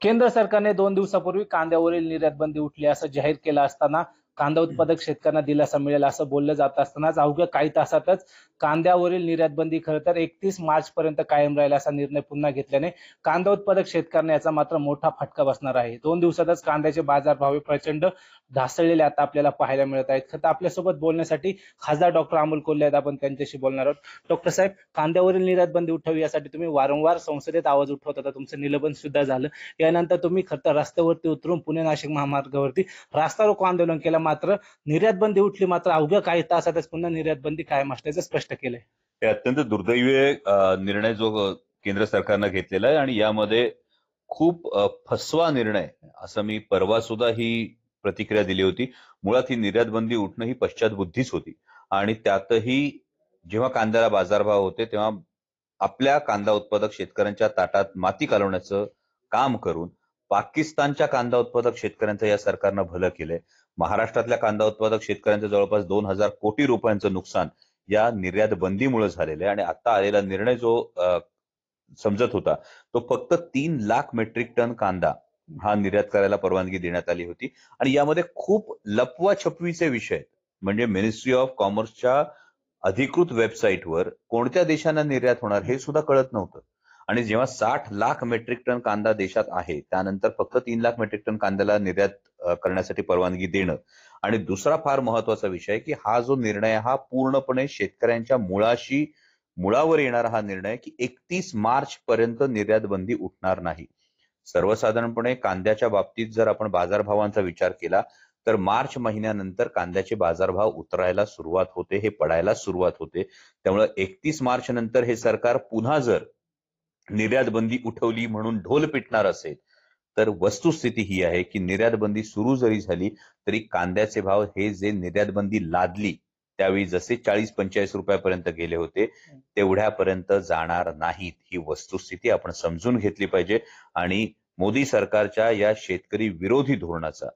केंद्र सरकारने 2 दिवसापूर्वी कांद्यावरील निर्यात बंदी उठली असं जाहीर केलं असताना कांदा उत्पादक शेतकऱ्यांना दिलासा मिळेल असं बोललं जात असतानाच अवघ्या काही तासातच कांद्यावरील निर्यात बंदी खरं तर 31 मार्च पर्यंत कायम राहील असा निर्णय पुन्हा घेतल्याने कांदा उत्पादक शेतकऱ्यांना याचा मात्र मोठा फटका बसणार आहे. 2 दिवसातच कांद्याचे बाजारभाव प्रचंड ढासळलेले आता आपल्याला पाहायला मिळत आहेत. खरं तर आपल्यासोबत बोलण्यासाठी खासदार डॉक्टर अमोल कोल्हे आहेत. आपण त्यांच्याशी बोलणार आहोत. डॉक्टर साहेब, कांद्यावरील निर्यात बंदी उठवावी यासाठी तुम्ही वारंवार संसदेत आवाज उठवत होता. तुमचं निलंबन सुद्धा झालं. यानंतर तुम्ही खरं तर रस्त्यावरती उतरून पुणे नाशिक महामार्गावरती रास्ता रोको आंदोलन केलं. मात्र निर्यात बंदी उठली, मात्र अवघ्या काही तासातच पुन्हा निर्यात बंदी कायम असल्याचं स्पष्ट केलंय. हे अत्यंत दुर्दैवी निर्णय जो केंद्र सरकारनं घेतलेला आहे आणि यामध्ये खूप फसवा निर्णय असं मी परवा सुद्धा ही प्रतिक्रिया दिली होती. मुळात ही निर्यात बंदी उठणं ही पश्चातबुद्धीच होती आणि त्यातही जेव्हा कांद्याला बाजारभाव होते तेव्हा आपल्या कांदा उत्पादक शेतकऱ्यांच्या ताटात माती कालवण्याचं काम करून पाकिस्तानच्या कांदा उत्पादक शेतकऱ्यांचं या सरकारनं भलं केलंय. महाराष्ट्रातल्या कांदा उत्पादक शेतकऱ्यांचं जवळपास 2,000 कोटी रुपयांचं नुकसान या निर्यात बंदीमुळे झालेलं आहे आणि आता आलेला निर्णय जो समजत होता तो फक्त 3 लाख मेट्रिक टन कांदा हा निर्यात करायला परवानगी देण्यात आली होती आणि यामध्ये खूप लपवाछपवीचे विषय आहेत. म्हणजे मिनिस्ट्री ऑफ कॉमर्सच्या अधिकृत वेबसाईटवर कोणत्या देशांना निर्यात होणार हे सुद्धा कळत नव्हतं आणि जेव्हा 60 लाख मेट्रिक टन कांदा देशात आहे त्यानंतर फक्त 3 लाख मेट्रिक टन कांद्याला निर्यात करण्यासाठी परवानगी देणं आणि दुसरा फार महत्वाचा विषय की हा जो निर्णय हा पूर्णपणे शेतकऱ्यांच्या मुळावर येणारा हा निर्णय की 31 मार्च पर्यंत निर्यात बंदी उठणार नाही. सर्वसाधारणपणे कांद्याच्या बाबतीत जर आपण बाजारभावांचा विचार केला तर मार्च महिन्यानंतर कांद्याचे बाजारभाव उतरायला सुरुवात होते, हे पडायला सुरुवात होते. त्यामुळे 31 मार्च नंतर हे सरकार पुन्हा जर निर्यात बंदी उठवली म्हणून ढोल पिटणार असेल तर वस्तुस्थिती ही आहे की निर्यात बंदी सुरू जरी झाली तरी कांद्याचे भाव हे जे निर्यात बंदी लादली त्यावेळी जसे 40-45 रुपयापर्यंत गेले होते तेवढ्यापर्यंत जाणार नाहीत. ही वस्तुस्थिती आपण समजून घेतली पाहिजे आणि मोदी सरकारच्या या शेतकरी विरोधी धोरणाचा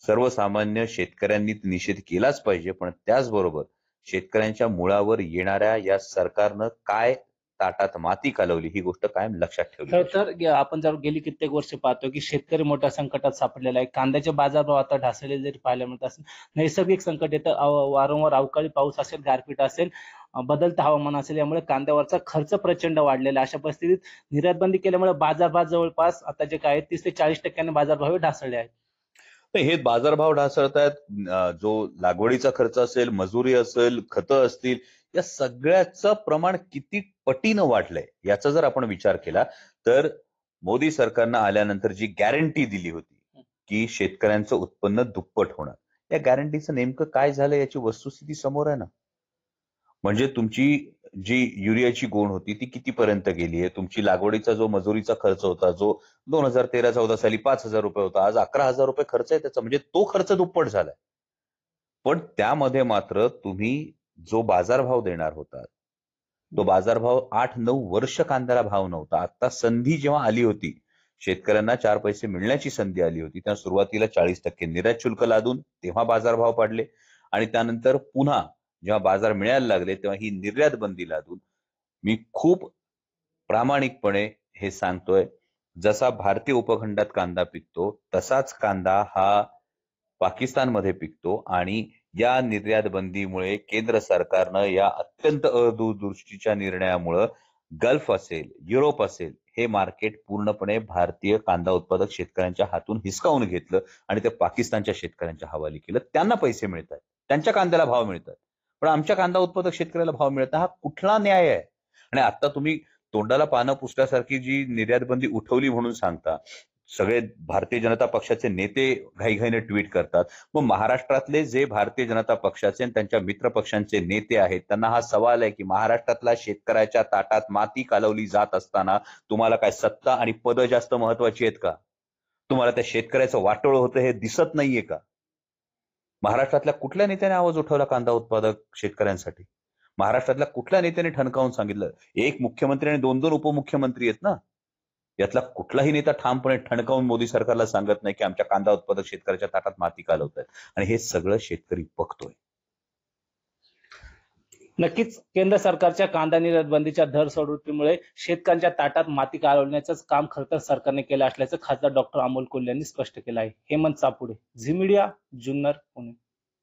सर्वसामान्य शेतकऱ्यांनी निषेध केलाच पाहिजे. पण त्याचबरोबर शेतकऱ्यांच्या मुळावर येणाऱ्या या सरकारनं काय ताटात माती कालवली ही गोष्ट कायम लक्षात ठेवली खरं पाहिजे. तर आपण जर गेली कित्येक वर्ष पाहतो की शेतकरी मोठ्या संकटात सापडलेला आहे. कांद्याचे बाजारभाव आता ढासळलेले जरी पाहायला मिळत असेल, नैसर्गिक संकट येतं. वारंवार अवकाळी पाऊस असेल, गारपीट असेल, बदलतं हवामान असेल, यामुळे कांद्यावरचा खर्च प्रचंड वाढलेला आहे. अशा परिस्थितीत निर्यात बंदी केल्यामुळे बाजारभाव जवळपास आता जे काय 30 ते 40% बाजारभाव ढासळले आहेत. तर हे बाजारभाव ढासळतायत. जो लागवडीचा खर्च असेल, मजुरी असेल, खतं असतील, या सगळ्याचं प्रमाण किती पटीनं वाढलंय याचा जर आपण विचार केला तर मोदी सरकारनं आल्यानंतर जी गॅरंटी दिली होती की शेतकऱ्यांचं उत्पन्न दुप्पट होणार, या गॅरंटीचं नेमकं काय झालं याची वस्तुस्थिती समोर आहे ना. म्हणजे तुमची जी युरियाची गोण होती ती कितीपर्यंत गेली आहे, तुमची लागवडीचा जो मजुरीचा खर्च होता जो 2013-14 साली 5,000 रुपये होता, आज 11,000 रुपये खर्च आहे त्याचा, म्हणजे तो खर्च दुप्पट झालाय. पण त्यामध्ये मात्र तुम्ही जो बाजारभाव देणार होता तो बाजारभाव 8-9 वर्ष कांद्याला भाव नव्हता. आता संधी जेव्हा आली होती, शेतकऱ्यांना 4 पैसे मिळण्याची संधी आली होती, तेव्हा सुरुवातीला 40% निर्यात शुल्क लादून तेव्हा बाजारभाव पाडले आणि त्यानंतर पुन्हा जेव्हा बाजार मिळायला लागले तेव्हा ही निर्यात बंदी लादून मी खूप प्रामाणिकपणे हे सांगतोय, जसा भारतीय उपखंडात कांदा पिकतो तसाच कांदा हा पाकिस्तानमध्ये पिकतो आणि या निर्यात बंदीमुळे केंद्र सरकारनं या अत्यंत अदूरदृष्टीच्या निर्णयामुळे गल्फ असेल, युरोप असेल, हे मार्केट पूर्णपणे भारतीय कांदा उत्पादक शेतकऱ्यांच्या हातून हिसकावून घेतलं आणि ते पाकिस्तानच्या शेतकऱ्यांच्या हवाली केलं. त्यांना पैसे मिळतात, त्यांच्या कांद्याला भाव मिळतात, पण आमच्या कांदा उत्पादक शेतकऱ्याला भाव मिळत नाही. हा कुठला न्याय आहे? आणि आता तुम्ही तोंडाला पानं पुसल्यासारखी जी निर्यात बंदी उठवली म्हणून सांगता, सगळे भारतीय जनता पक्षाचे नेते घाईघाईने ट्विट करतात. मग महाराष्ट्रातले जे भारतीय जनता पक्षाचे आणि त्यांच्या मित्र पक्षांचे नेते आहेत त्यांना हा सवाल आहे की महाराष्ट्रातल्या शेतकऱ्याच्या ताटात माती कालवली जात असताना तुम्हाला काय सत्ता आणि पद जास्त महत्वाची आहेत का? तुम्हाला त्या शेतकऱ्याचं वाटोळं होतं हे दिसत नाहीये का? महाराष्ट्रातल्या कुठल्या नेत्याने आवाज उठवला कांदा उत्पादक शेतकऱ्यांसाठी? महाराष्ट्रातल्या कुठल्या नेत्याने ठणकावून सांगितलं? एक मुख्यमंत्री आणि 2-2 उपमुख्यमंत्री आहेत ना. यातला कुठलाही नेता ठामपणे ठणकावून मोदी सरकारला सांगत नाही की आमच्या कांदा उत्पादक शेतकऱ्याच्या ताटात माती कालवतायत आणि हे सगळं शेतकरी बघतोय. नक्कीच केंद्र सरकारच्या कांदा निर्यात बंदीच्या दर सोडतीमुळे शेतकऱ्यांच्या ताटात माती घालवण्याचं काम खरं तर सरकारने केलं असल्याचं खासदार डॉक्टर अमोल कोल्हे यांनी स्पष्ट केलं आहे. हेमंत सापुडे, झी मीडिया, जुन्नर, पुणे.